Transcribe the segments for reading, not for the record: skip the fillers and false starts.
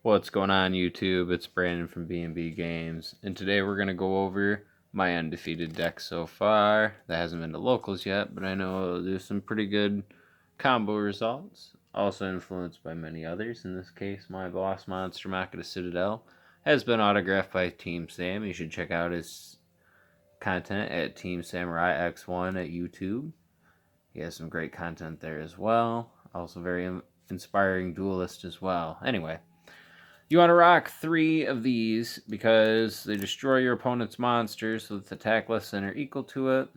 What's going on, YouTube? It's Brandon from B&B Games, and today we're going to go over my undefeated deck so far. That hasn't been to locals yet, but I know there's some pretty good combo results, also influenced by many others. In this case, my boss monster, Machina Citadel, has been autographed by Team Sam. You should check out his content at Team Samurai X1 at YouTube. He has some great content there as well. Also very inspiring duelist as well. Anyway, you want to rock 3 of these because they destroy your opponent's monsters with attack less than or equal to it.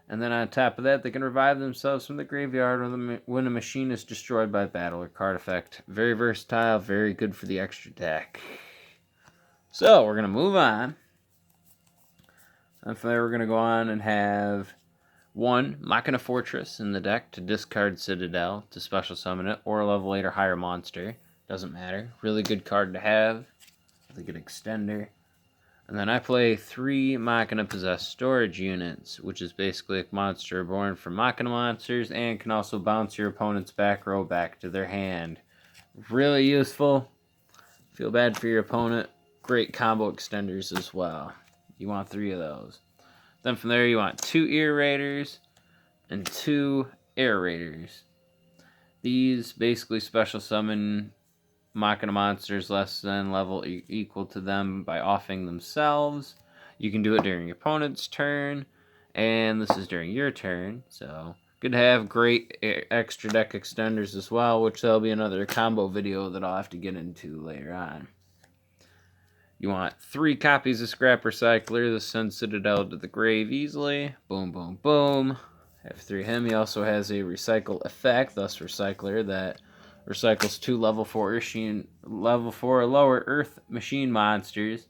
And then on top of that, they can revive themselves from the graveyard when a machine is destroyed by battle or card effect. Very versatile, very good for the extra deck. So, we're going to move on. And from there, we're going to go on and have 1 Machina Fortress in the deck to discard Citadel to special summon it, or a level 8 or higher monster. Doesn't matter. Really good card to have. Really good extender. And then I play 3 Machina Possessed Storage Units, which is basically a monster born from Machina monsters and can also bounce your opponent's back row back to their hand. Really useful. Feel bad for your opponent. Great combo extenders as well. You want 3 of those. Then from there you want 2 Ear Raiders and 2 Air Raiders. These basically special summon Machina monsters less than level equal to them by offing themselves. You can do it during your opponent's turn, and this is during your turn, so good to have. Great extra deck extenders as well, which there'll be another combo video that I'll have to get into later on. You want 3 copies of Scrap Recycler. This sends Citadel to the grave easily. Boom, boom, boom. Have 3 of him. He also has a recycle effect, thus Recycler, that recycles 2 level 4 or lower Earth machine monsters,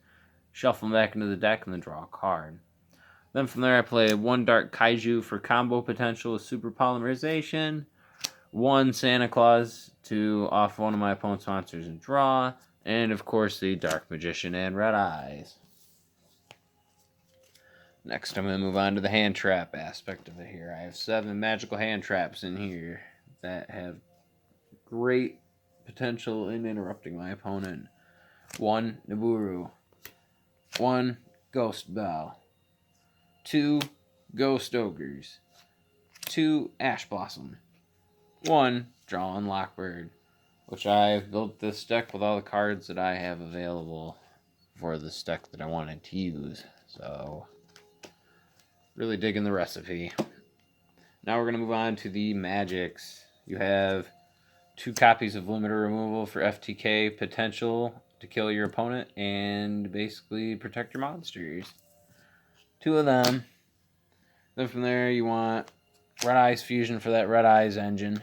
shuffle them back into the deck, and then draw a card. Then from there I play 1 Dark Kaiju for combo potential with Super Polymerization, 1 Santa Claus to off one of my opponent's monsters and draw, and of course the Dark Magician and Red Eyes. Next I'm going to move on to the hand trap aspect of it here. I have 7 magical hand traps in here that have great potential in interrupting my opponent. 1 Nibiru, 1 Ghost Bell, 2 Ghost Ogres, 2 Ash Blossom, 1 Draw and Lockbird, which I've built this deck with all the cards that I have available for this deck that I wanted to use. So, really digging the recipe. Now we're going to move on to the magics. You have 2 copies of Limiter Removal for FTK potential to kill your opponent and basically protect your monsters. 2 of them. Then from there you want Red Eyes Fusion for that Red Eyes engine.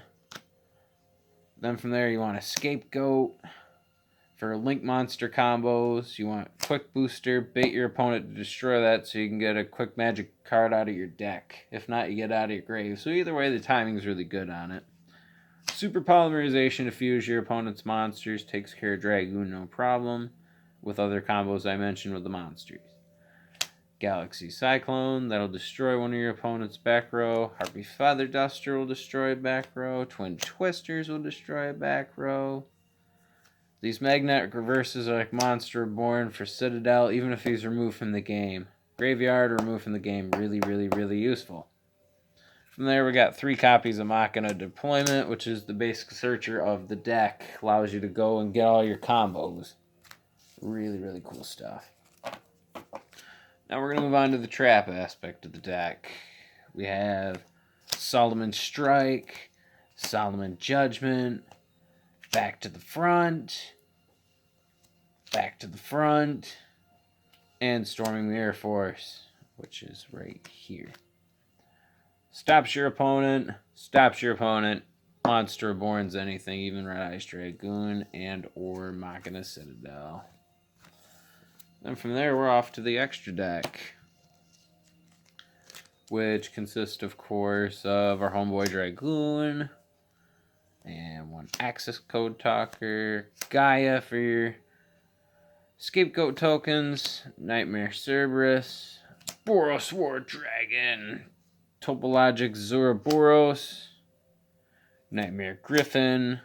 Then from there you want a Scapegoat for Link Monster combos. You want Quick Booster, bait your opponent to destroy that so you can get a quick magic card out of your deck. If not, you get out of your grave. So either way, the timing's really good on it. Super Polymerization to fuse your opponent's monsters. Takes care of Dragoon, no problem. With other combos I mentioned with the monsters. Galaxy Cyclone, that'll destroy one of your opponent's back row. Harpy Feather Duster will destroy a back row. Twin Twisters will destroy a back row. These magnetic reverses are like Monster Reborn for Citadel, even if he's removed from the game. Graveyard or removed from the game, really, really, really useful. From there, we got 3 copies of Machina Deployment, which is the basic searcher of the deck. Allows you to go and get all your combos. Really, really cool stuff. Now we're going to move on to the trap aspect of the deck. We have Solomon Strike, Solomon Judgment, Back to the Front, and Storming the Air Force, which is right here. Stops your opponent, Monster Reborn's anything, even Red Eyes Dragoon and or Machina Citadel. Then from there, we're off to the extra deck, which consists, of course, of our homeboy Dragoon, and 1 Axis Code Talker, Gaia for your Scapegoat tokens, Nightmare Cerberus, Boros War Dragon, Topologic Zoroboros, Nightmare Griffin,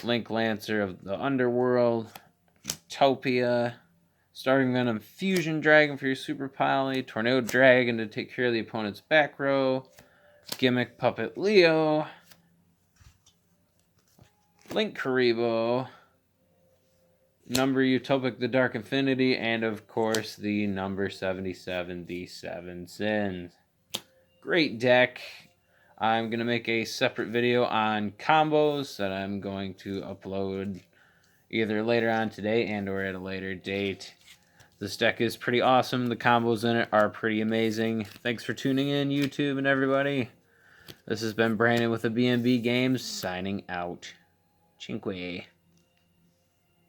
Link Lancer of the Underworld, Utopia, Starting Venom Fusion Dragon for your Super Poly, Tornado Dragon to take care of the opponent's back row, Gimmick Puppet Leo, Link Karibo, Number Utopic the Dark Infinity, and of course the number 77, the Seven Sins. Great deck. I'm going to make a separate video on combos that I'm going to upload either later on today and or at a later date. This deck is pretty awesome. The combos in it are pretty amazing. Thanks for tuning in, YouTube and everybody. This has been Brandon with the B&B Games, signing out. Cinque.